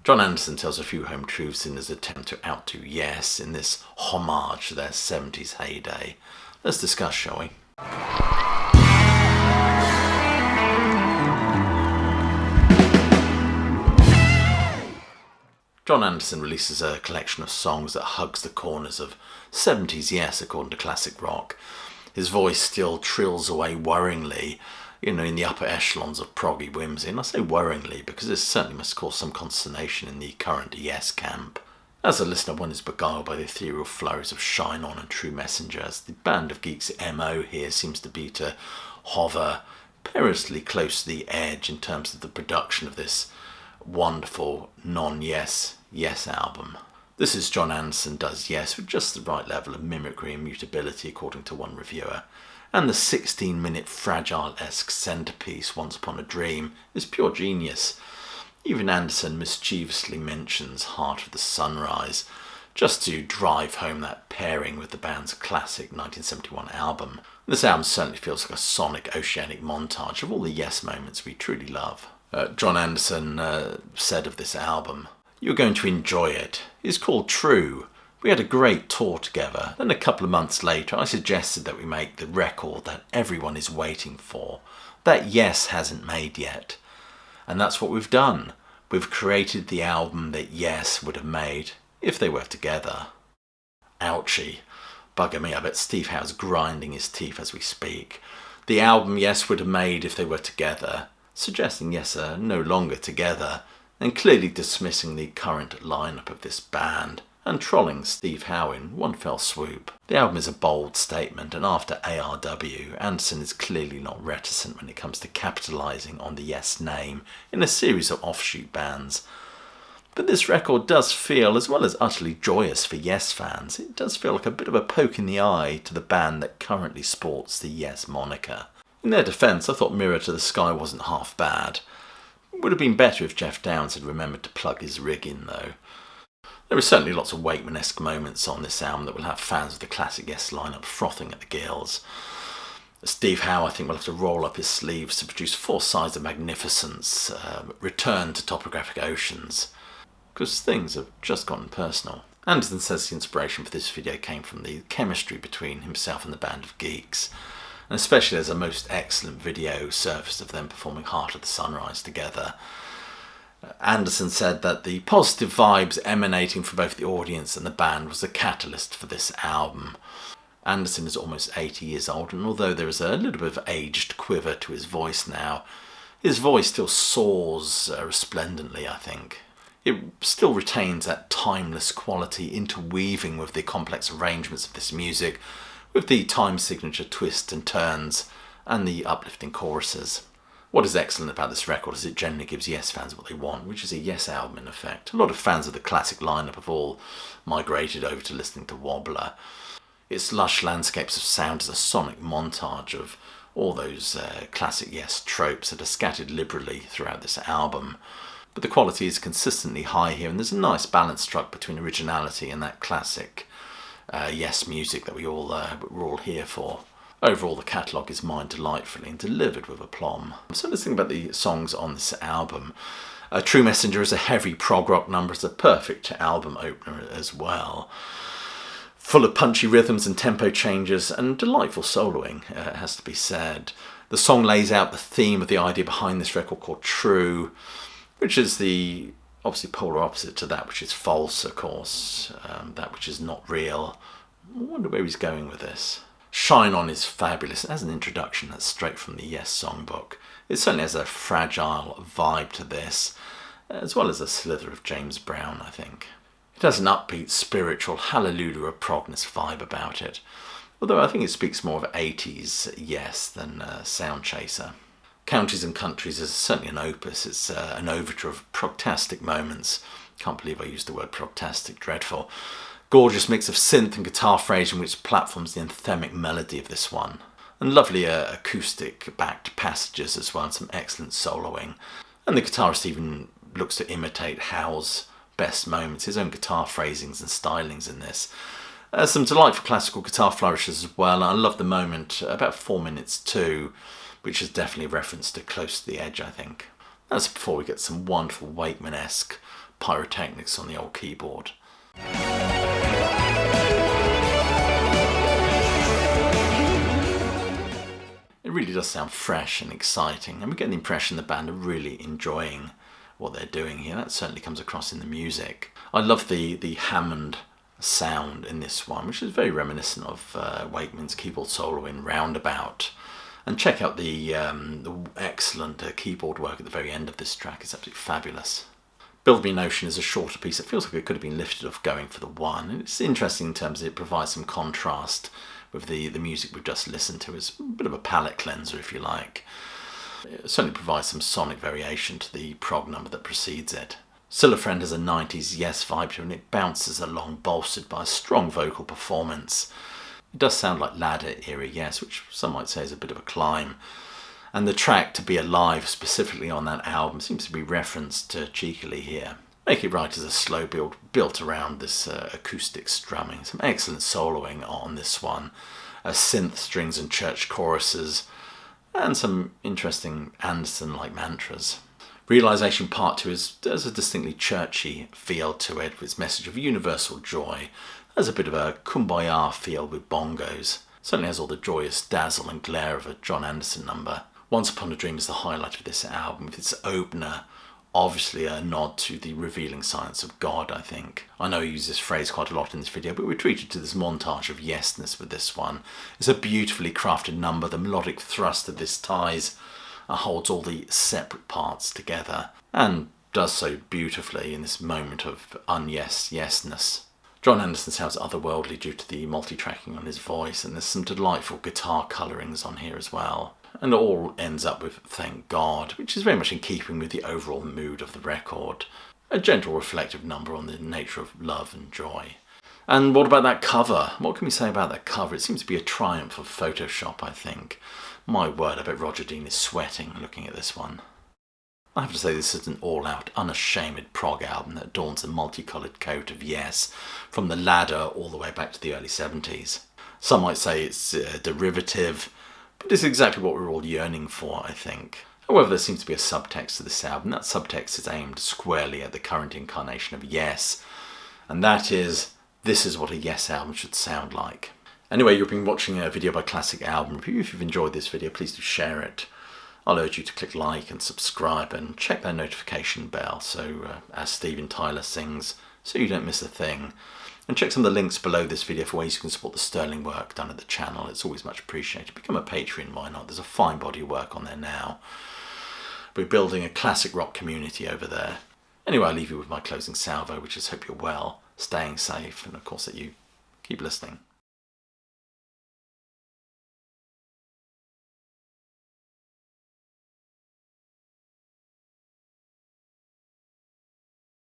Jon Anderson tells a few home truths in his attempt to outdo Yes in this homage to their 70s heyday. Let's discuss, shall we? Jon Anderson releases a collection of songs that hugs the corners of 70s Yes, according to classic rock. His voice still trills away worryingly, in the upper echelons of proggy whimsy, and I say worryingly because this certainly must cause some consternation in the current Yes camp. As a listener, one is beguiled by the ethereal flurries of Shine On and True Messenger, as the Band of Geeks' MO here seems to be to hover perilously close to the edge in terms of the production of this wonderful non-Yes album. This is Jon Anderson does Yes with just the right level of mimicry and mutability, according to one reviewer. And the 16-minute Fragile-esque centrepiece, Once Upon a Dream, is pure genius. Even Anderson mischievously mentions Heart of the Sunrise, just to drive home that pairing with the band's classic 1971 album. This album certainly feels like a sonic oceanic montage of all the Yes moments we truly love. Jon Anderson said of this album, "You're going to enjoy it. It's called True. We had a great tour together. Then a couple of months later, I suggested that we make the record that everyone is waiting for, that Yes hasn't made yet. And that's what we've done. We've created the album that Yes would have made if they were together." Ouchie. Bugger me, I bet Steve Howe's grinding his teeth as we speak. The album Yes would have made if they were together, suggesting Yes are no longer together, and clearly dismissing the current lineup of this band, and trolling Steve Howe in one fell swoop. The album is a bold statement, and after ARW, Anderson is clearly not reticent when it comes to capitalising on the Yes name in a series of offshoot bands. But this record does feel, as well as utterly joyous for Yes fans, it does feel like a bit of a poke in the eye to the band that currently sports the Yes moniker. In their defence, I thought Mirror to the Sky wasn't half bad. It would have been better if Jeff Downes had remembered to plug his rig in, though. There are certainly lots of Wakeman-esque moments on this album that will have fans of the classic Yes lineup frothing at the gills. Steve Howe, I think, will have to roll up his sleeves to produce 4 sides of magnificence, return to topographic oceans, because things have just gotten personal. Anderson says the inspiration for this video came from the chemistry between himself and the Band of Geeks, and especially as a most excellent video surfaced of them performing Heart of the Sunrise together. Anderson said that the positive vibes emanating from both the audience and the band was the catalyst for this album. Anderson is almost 80 years old, and although there is a little bit of aged quiver to his voice now, his voice still soars resplendently, I think. It still retains that timeless quality, interweaving with the complex arrangements of this music, with the time signature twists and turns, and the uplifting choruses. What is excellent about this record is it generally gives Yes fans what they want, which is a Yes album in effect. A lot of fans of the classic lineup have all migrated over to listening to Wobbler. Its lush landscapes of sound is a sonic montage of all those classic Yes tropes that are scattered liberally throughout this album. But the quality is consistently high here, and there's a nice balance struck between originality and that classic Yes music that we're all here for. Overall, the catalogue is mined delightfully and delivered with aplomb. So let's think about the songs on this album. True Messenger is a heavy prog rock number. It's a perfect album opener as well. Full of punchy rhythms and tempo changes and delightful soloing, has to be said. The song lays out the theme of the idea behind this record called True, which is the obviously polar opposite to that which is false, of course, that which is not real. I wonder where he's going with this. Shine On is fabulous. As an introduction, that's straight from the Yes songbook. It certainly has a fragile vibe to this, as well as a slither of James Brown, I think. It has an upbeat, spiritual, hallelujah of progness vibe about it, although I think it speaks more of 80s Yes than Sound Chaser. Counties and Countries is certainly an opus. It's an overture of progtastic moments. Can't believe I used the word progtastic, dreadful. Gorgeous mix of synth and guitar phrasing which platforms the anthemic melody of this one. And lovely acoustic-backed passages as well, and some excellent soloing. And the guitarist even looks to imitate Howe's best moments, his own guitar phrasings and stylings in this. Some delightful classical guitar flourishes as well. I love the moment, about 4 minutes too, which is definitely a reference to Close to the Edge, I think. That's before we get some wonderful Wakeman-esque pyrotechnics on the old keyboard. It really does sound fresh and exciting, and we get the impression the band are really enjoying what they're doing here. That certainly comes across in the music. I love the Hammond sound in this one, which is very reminiscent of Wakeman's keyboard solo in Roundabout. And check out the excellent keyboard work at the very end of this track. It's absolutely fabulous. Build Me Notion is a shorter piece. It feels like it could have been lifted off Going for the One. And it's interesting in terms of it provides some contrast with the music we've just listened to. It's a bit of a palette cleanser, if you like. It certainly provides some sonic variation to the prog number that precedes it. Still a Friend has a 90s Yes vibe to it, and it bounces along, bolstered by a strong vocal performance. It does sound like ladder era Yes, which some might say is a bit of a climb. And the track To Be Alive, specifically on that album, seems to be referenced cheekily here. Make It Right is a slow build built around this acoustic strumming. Some excellent soloing on this one. Synth strings and church choruses, and some interesting Anderson-like mantras. Realisation Part 2 has a distinctly churchy feel to it, with its message of universal joy. There's a bit of a kumbaya feel with bongos. Certainly has all the joyous dazzle and glare of a Jon Anderson number. Once Upon a Dream is the highlight of this album, with its opener obviously a nod to the revealing science of God, I think. I know I use this phrase quite a lot in this video, but we're treated to this montage of yesness with this one. It's a beautifully crafted number. The melodic thrust of this ties holds all the separate parts together, and does so beautifully in this moment of yesness. Jon Anderson sounds otherworldly due to the multi-tracking on his voice, and there's some delightful guitar colourings on here as well. And it all ends up with Thank God, which is very much in keeping with the overall mood of the record. A gentle, reflective number on the nature of love and joy. And what about that cover? What can we say about that cover? It seems to be a triumph of Photoshop, I think. My word, I bet Roger Dean is sweating looking at this one. I have to say this is an all-out, unashamed prog album that adorns a multicoloured coat of Yes, from the ladder all the way back to the early 70s. Some might say it's derivative, but it's exactly what we're all yearning for, I think. However, there seems to be a subtext to this album. That subtext is aimed squarely at the current incarnation of Yes, and that is, this is what a Yes album should sound like. Anyway, you've been watching a video by Classic Album Review. If you've enjoyed this video, please do share it. I'll urge you to click like and subscribe and check that notification bell, so as Steven Tyler sings, so you don't miss a thing. And check some of the links below this video for ways you can support the sterling work done at the channel. It's always much appreciated. Become a Patreon, why not? There's a fine body of work on there now. We're building a classic rock community over there. Anyway, I'll leave you with my closing salvo, which is hope you're well, staying safe, and of course that you keep listening.